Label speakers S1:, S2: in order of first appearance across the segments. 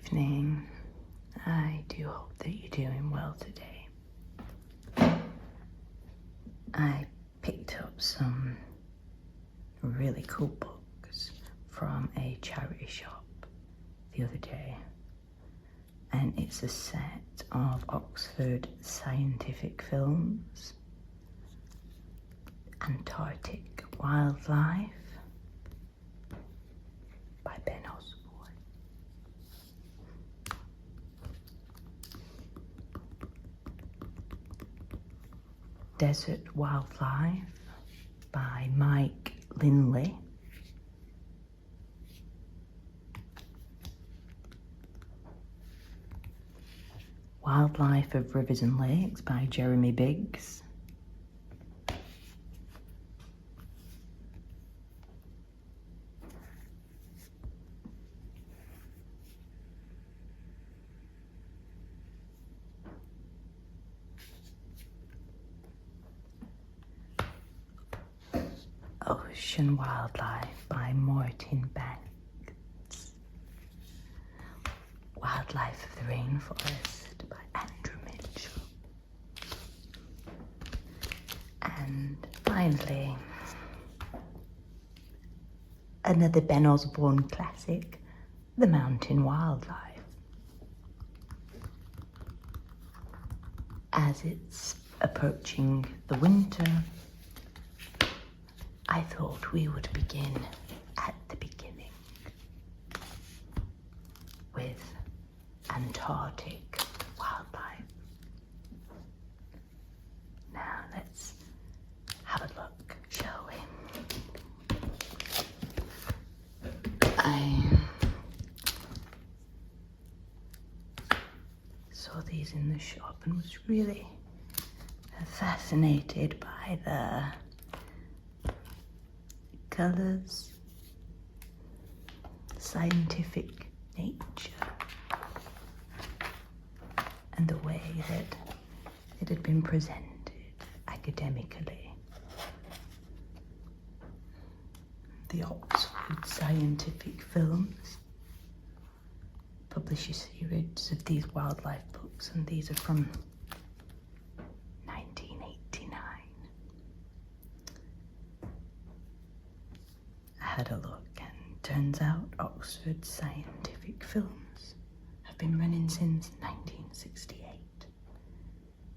S1: evening. I do hope that you're doing well today. I picked up some really cool books from a charity shop the other day, and it's a set of Oxford scientific films. Antarctic Wildlife by Ben Osborne. Desert Wildlife by Mike Linley. Wildlife of Rivers and Lakes by Jeremy Biggs. Ocean Wildlife by Martin Banks. Wildlife of the Rainforest by Andrew Mitchell. And finally, another Ben Osborne classic, The Mountain Wildlife. As it's approaching the winter, I thought we would begin at the beginning with Antarctic wildlife. Now let's have a look, shall we? I saw these in the shop and was really fascinated by the colours, scientific nature, and the way that it had been presented academically. The Oxford Scientific Films publish a series of these wildlife books, and these are from 1989. Had a look, and turns out Oxford Scientific Films have been running since 1968,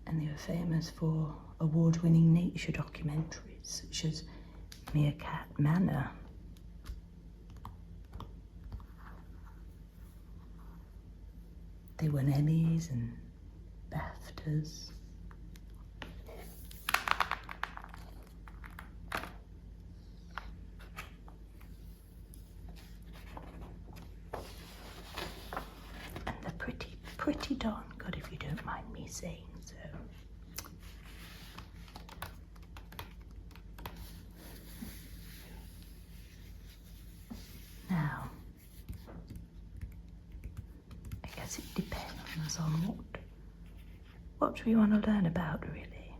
S1: and they were famous for award-winning nature documentaries such as Meerkat Manor. They won Emmys and BAFTAs. Pretty darn good, if you don't mind me saying so. Now, I guess it depends on what we want to learn about, really.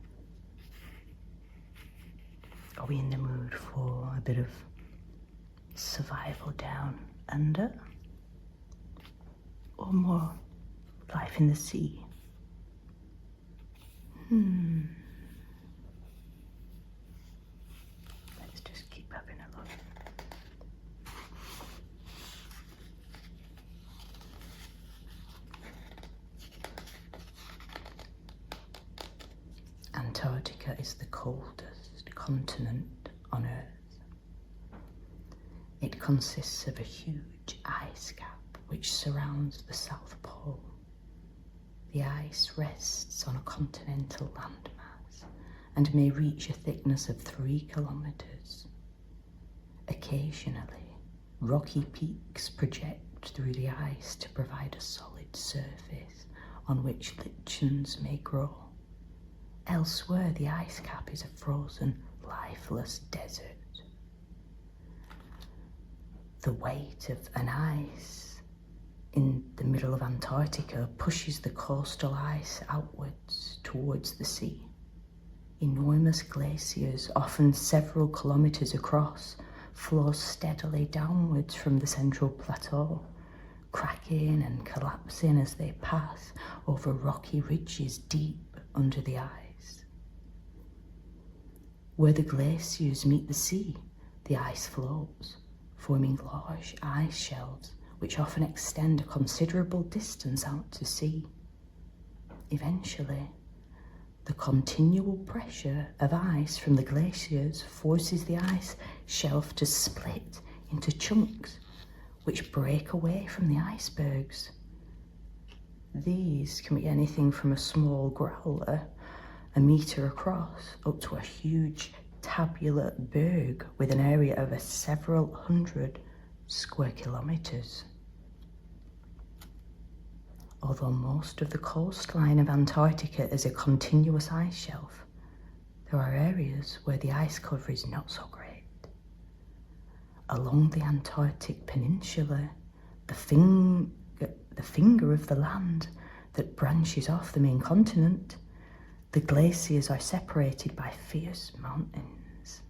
S1: Are we in the mood for a bit of survival down under? Or more life in the sea? Let's just keep having a look. Antarctica is the coldest continent on Earth. It consists of a huge ice cap which surrounds the South Pole. The ice rests on a continental landmass and may reach a thickness of 3 kilometers. Occasionally, rocky peaks project through the ice to provide a solid surface on which lichens may grow. Elsewhere, the ice cap is a frozen, lifeless desert. The weight of an ice in the middle of Antarctica pushes the coastal ice outwards towards the sea. Enormous glaciers, often several kilometers across, flow steadily downwards from the central plateau, cracking and collapsing as they pass over rocky ridges deep under the ice. Where the glaciers meet the sea, the ice floats, forming large ice shelves which often extend a considerable distance out to sea. Eventually, the continual pressure of ice from the glaciers forces the ice shelf to split into chunks which break away from the icebergs. These can be anything from a small growler, a metre across, up to a huge tabular berg with an area of several hundred square kilometres. Although most of the coastline of Antarctica is a continuous ice shelf, there are areas where the ice cover is not so great. Along the Antarctic Peninsula, the finger of the land that branches off the main continent, the glaciers are separated by fierce mountains.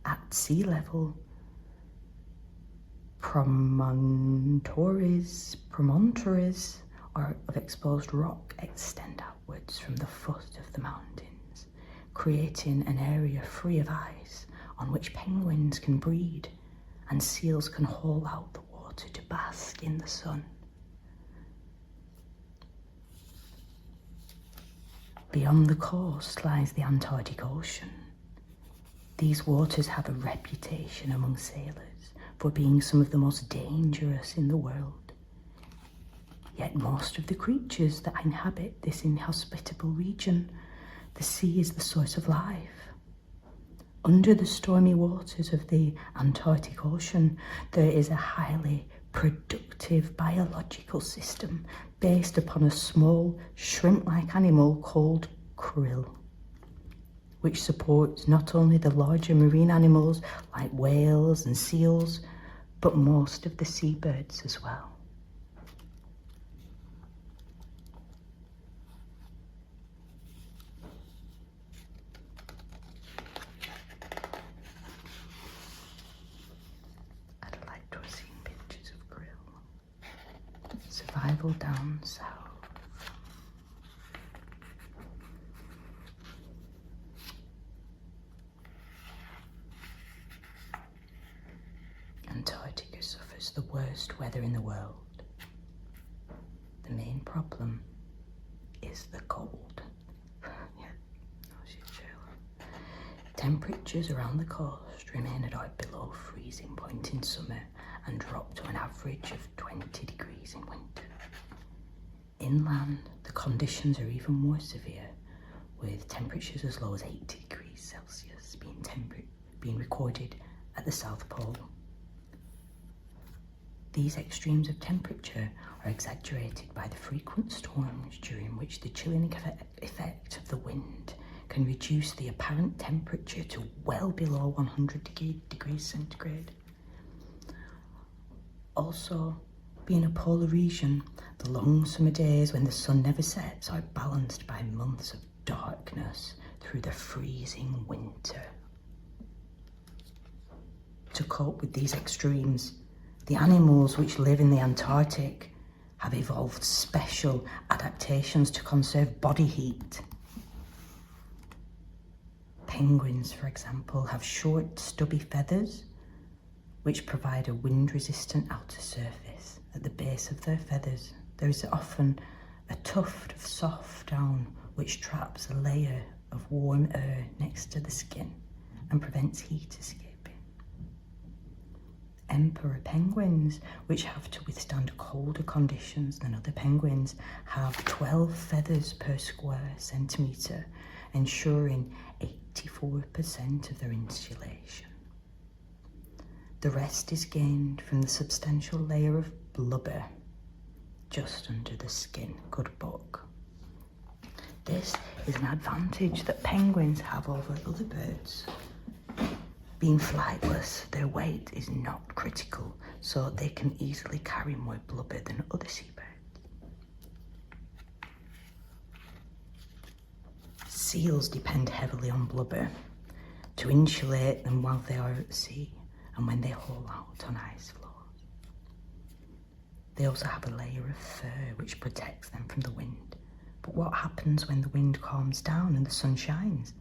S1: At sea level, promontories of exposed rock extend outwards from the foot of the mountains, creating an area free of ice on which penguins can breed and seals can haul out the water to bask in the sun. Beyond the coast lies the Antarctic Ocean. These waters have a reputation among sailors for being some of the most dangerous in the world. Yet most of the creatures that inhabit this inhospitable region, the sea is the source of life. Under the stormy waters of the Antarctic Ocean, there is a highly productive biological system based upon a small shrimp-like animal called krill, which supports not only the larger marine animals like whales and seals, but most of the seabirds as well. I'd like to have seen pictures of krill. Survival down south. Antarctica suffers the worst weather in the world. The main problem is the cold. Temperatures around the coast remain at or below freezing point in summer and drop to an average of 20 degrees in winter. Inland, the conditions are even more severe, with temperatures as low as 80 degrees Celsius being recorded at the South Pole. These extremes of temperature are exaggerated by the frequent storms during which the chilling effect of the wind can reduce the apparent temperature to well below 100 degrees centigrade. Also, being a polar region, the long summer days when the sun never sets are balanced by months of darkness through the freezing winter. To cope with these extremes, the animals which live in the Antarctic have evolved special adaptations to conserve body heat. Penguins, for example, have short, stubby feathers which provide a wind-resistant outer surface. At the base of their feathers, there is often a tuft of soft down which traps a layer of warm air next to the skin and prevents heat escaping. Emperor penguins, which have to withstand colder conditions than other penguins, have 12 feathers per square centimetre, ensuring 84% of their insulation. The rest is gained from the substantial layer of blubber just under the skin. Good book. This is an advantage that penguins have over other birds. Being flightless, their weight is not critical, so they can easily carry more blubber than other seabirds. Seals depend heavily on blubber to insulate them while they are at sea and when they haul out on ice floes. They also have a layer of fur which protects them from the wind. But what happens when the wind calms down and the sun shines?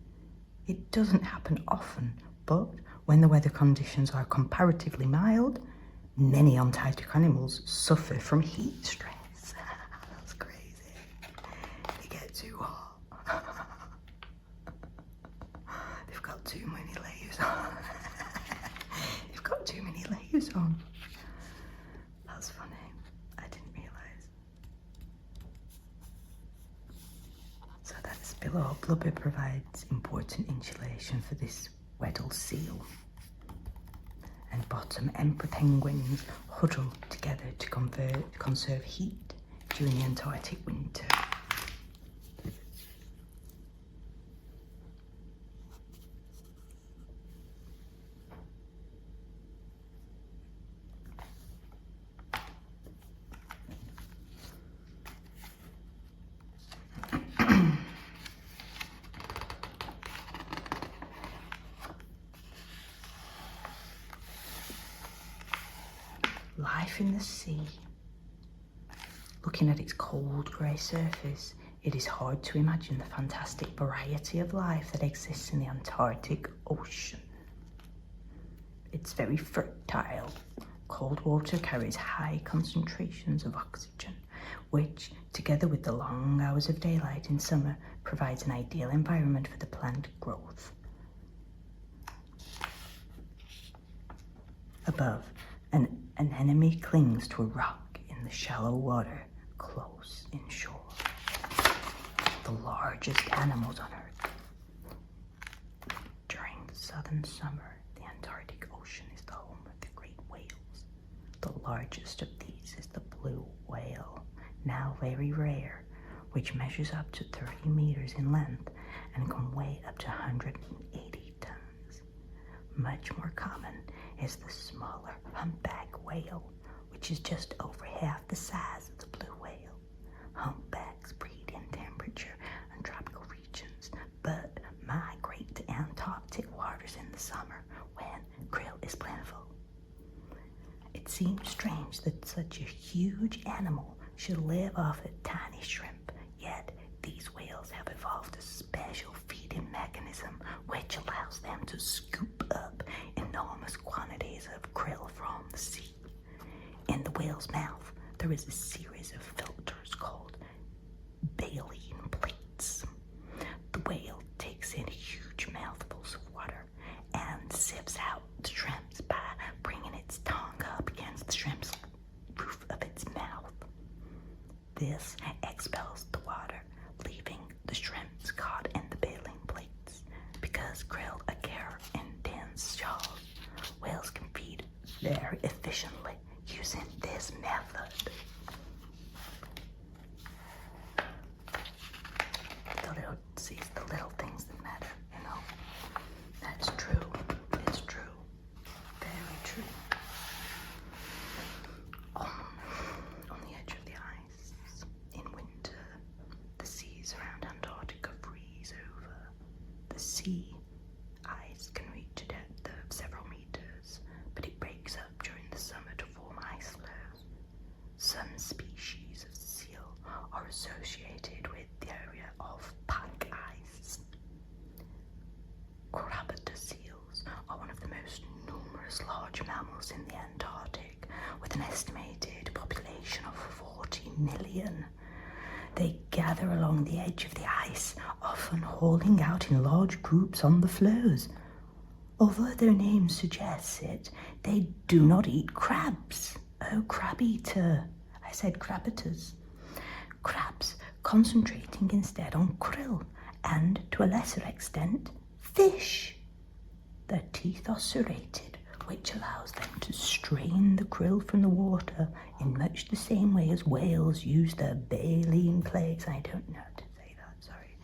S1: It doesn't happen often, but when the weather conditions are comparatively mild, many Antarctic animals suffer from heat stress. That's crazy. They get too hot. They've got too many layers on. They've got too many layers on. That's funny. I didn't realise. So that's below. Blubber provides important insulation for this Weddell seal. And bottom emperor penguins huddle together to conserve heat during the Antarctic winter. Life in the sea. Looking at its cold grey surface, it is hard to imagine the fantastic variety of life that exists in the Antarctic Ocean. It's very fertile. Cold water carries high concentrations of oxygen, which, together with the long hours of daylight in summer, provides an ideal environment for the plant growth. Above, an anemone clings to a rock in the shallow water close inshore. The largest animals on Earth. During the southern summer, the Antarctic Ocean is the home of the great whales. The largest of these is the blue whale, now very rare, which measures up to 30 meters in length and can weigh up to 180 tons. Much more common is the smaller humpback whale, which is just over half the size of the blue whale. Humpbacks breed in temperature and tropical regions, but migrate to Antarctic waters in the summer when krill is plentiful. It seems strange that such a huge animal should live off a tiny shrimp, yet these whales have evolved a special feeding mechanism which allows them to scoop up enormous quantities of krill from the sea. In the whale's mouth, there is a series of filters called baleen plates. The whale takes in huge mouthfuls of water and sieves out the shrimps by bringing its tongue up against the shrimp's roof of its mouth. This expels the water, leaving the shrimps caught in the baleen plates. Because krill occur in dense shoals, whales can feed very efficiently using this method. The little things that matter, you know. That's true. It's true. Very true. On the edge of the ice, in winter, the seas around Antarctica freeze over. The sea ice can reach a depth of several meters, but it breaks up during the summer to form ice floes. Some species of seal are associated with the area of pack ice. Crabapter seals are one of the most numerous large mammals in the Antarctic, with an estimated population of 40 million. They gather along the edge of the ice, often hauling out in large groups on the floes. Although their name suggests it, they do not eat crabs. Oh, crab eater. I said crabapters. Crabs concentrating instead on krill and, to a lesser extent, fish. Their teeth are serrated, which allows them to strain the krill from the water in much the same way as whales use their baleen plates. I don't know how to say that, sorry.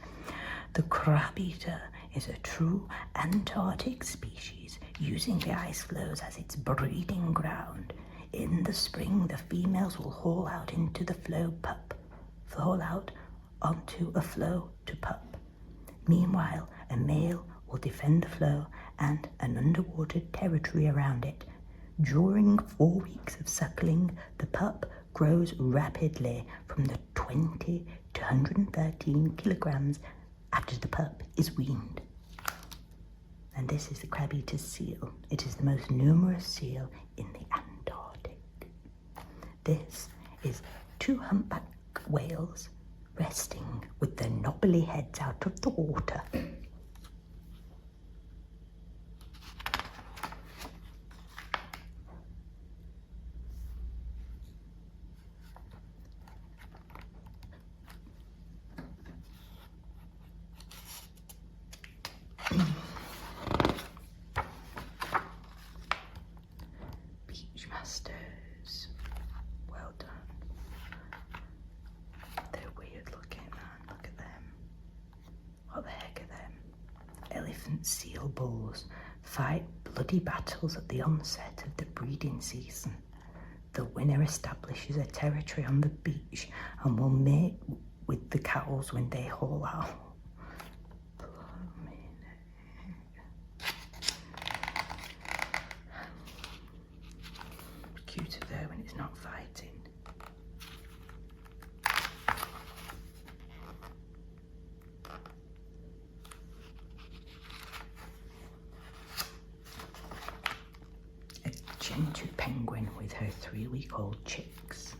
S1: The crab eater is a true Antarctic species, using the ice floes as its breeding ground. In the spring, the females will haul out into the floe onto a floe to pup. Meanwhile, a male will defend the floe and an underwater territory around it. During 4 weeks of suckling, the pup grows rapidly from the 20 to 113 kilograms after the pup is weaned. And this is the crab-eater seal. It is the most numerous seal in the Antarctic. This is 2 humpback whales resting with their knobbly heads out of the water. Beachmasters, well done. They're weird looking, man. Look at them. What the heck are them? Elephant seal bulls fight bloody battles at the onset of the breeding season. The winner establishes a territory on the beach and will mate with the cows when they haul out. Cuter there when it's not fighting. A gentoo penguin with her 3-week-old chicks.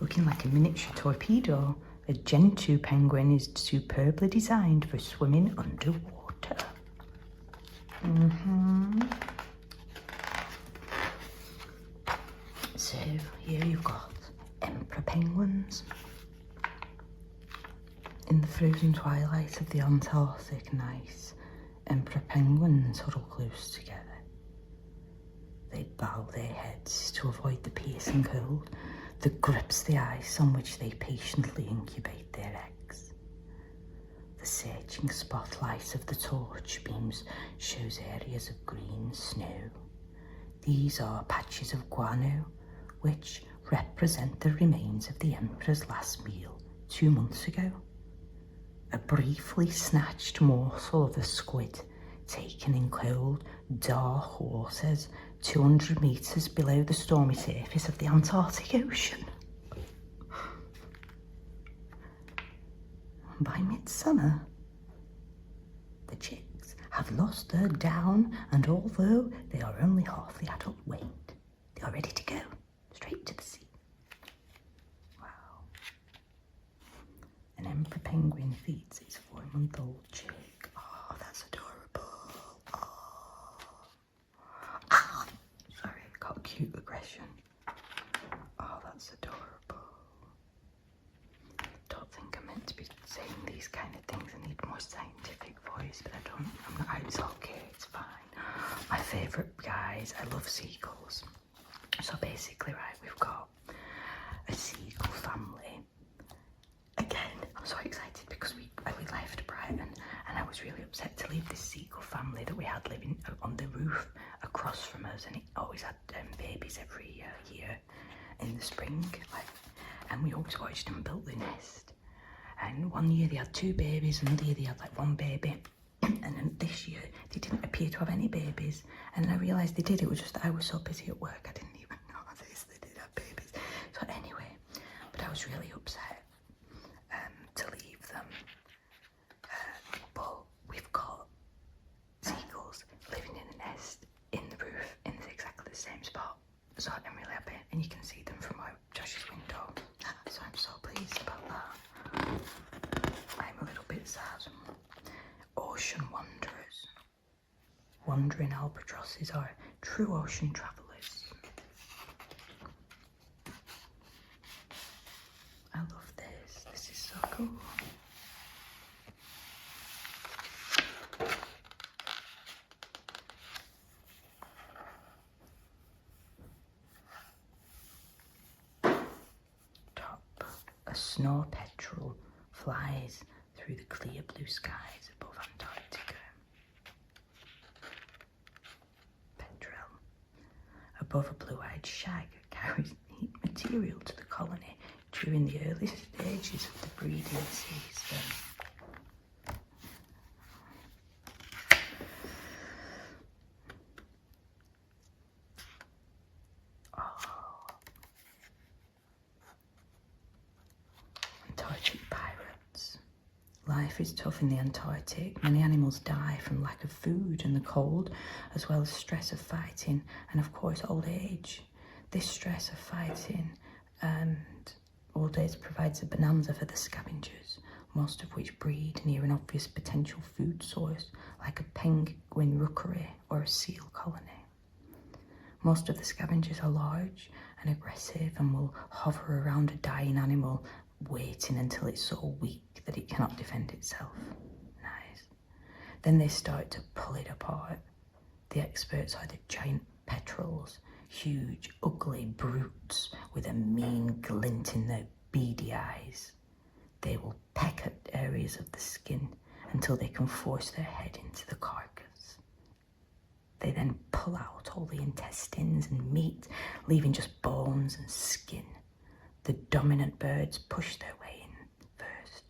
S1: Looking like a miniature torpedo, a gentoo penguin is superbly designed for swimming underwater. So here you've got emperor penguins. In the frozen twilight of the Antarctic night, emperor penguins huddle close together. They bow their heads to avoid the piercing cold that grips the ice on which they patiently incubate their eggs. The searching spotlight of the torch beams shows areas of green snow. These are patches of guano, which represent the remains of the emperor's last meal 2 months ago. A briefly snatched morsel of the squid taken in cold, dark waters 200 metres below the stormy surface of the Antarctic Ocean. By midsummer, the chicks have lost their down, and although they are only half the adult weight, they are ready to go straight to the sea. Wow. An emperor penguin feeds its 4-month-old chick. Oh, that's adorable. Oh. Sorry, got cute aggression. Oh, that's adorable. Don't think I'm meant to be saying these kind of things. I need more scientific voice, but I'm not. It's okay. It's fine. My favourite guys. I love seagulls. So basically, right, we've got a seagull family. Again, I'm so excited because we left Brighton, and I was really upset to leave this seagull family that we had living on the roof across from us, and it always had babies every year in the spring, and we always watched them build the nest. And one year they had 2 babies, another year they had 1 baby, and then this year they didn't appear to have any babies. And then I realised they did. It was just that I was so busy at work I didn't even notice they did have babies. So anyway, but I was really upset to leave them. But we've got seagulls living in a nest in the roof in exactly the same spot. So I'm really happy, and you can see them from Josh's window. So I'm so pleased about that. I'm a little bit sad. Ocean wanderers. Wandering albatrosses are true ocean travellers. I love this. This is so cool. Top. A snow petrel flies through the clear blue skies above Antarctica. Petrel. Above, a blue-eyed shag carries neat material to the colony during the early stages of the breeding season. Life is tough in the Antarctic. Many animals die from lack of food and the cold, as well as stress of fighting and, of course, old age. This stress of fighting and old age provides a bonanza for the scavengers, most of which breed near an obvious potential food source, like a penguin rookery or a seal colony. Most of the scavengers are large and aggressive and will hover around a dying animal, waiting until it's so weak that it cannot defend itself. Nice. Then they start to pull it apart. The experts are the giant petrels, huge, ugly brutes with a mean glint in their beady eyes. They will peck at areas of the skin until they can force their head into the carcass. They then pull out all the intestines and meat, leaving just bones and skin. The dominant birds push their way in first,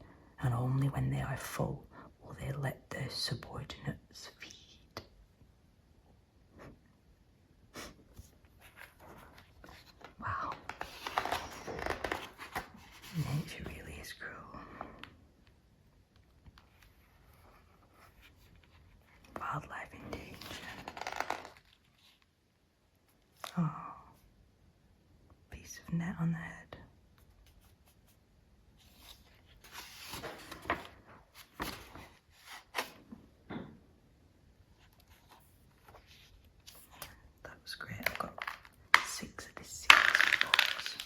S1: and only when they are full will they let their subordinates feed. Wow. Nature really is cruel. Wildlife in danger. Oh, piece of net on the head. That was great. I've got 6 of the 6 books.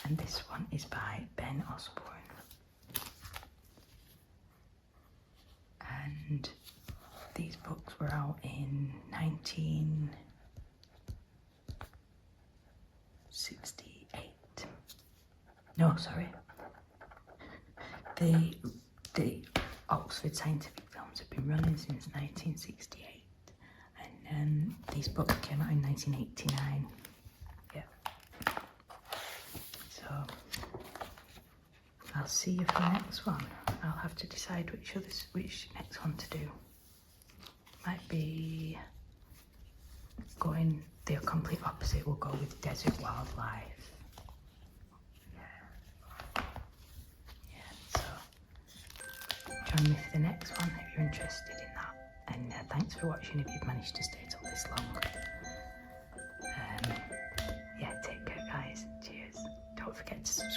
S1: And this one is by Ben Osborne. And these books were out in 1968. No, sorry. The Oxford Scientific Films have been running since 1968. And these books came out in 1989. Yeah. So I'll see you for the next one. I'll have to decide which next one to do. Might be going the complete opposite. We'll go with desert wildlife. Yeah, so join me for the next one if you're interested in that. And thanks for watching if you've managed to stay till this long. Yeah, take care guys. Cheers. Don't forget to subscribe.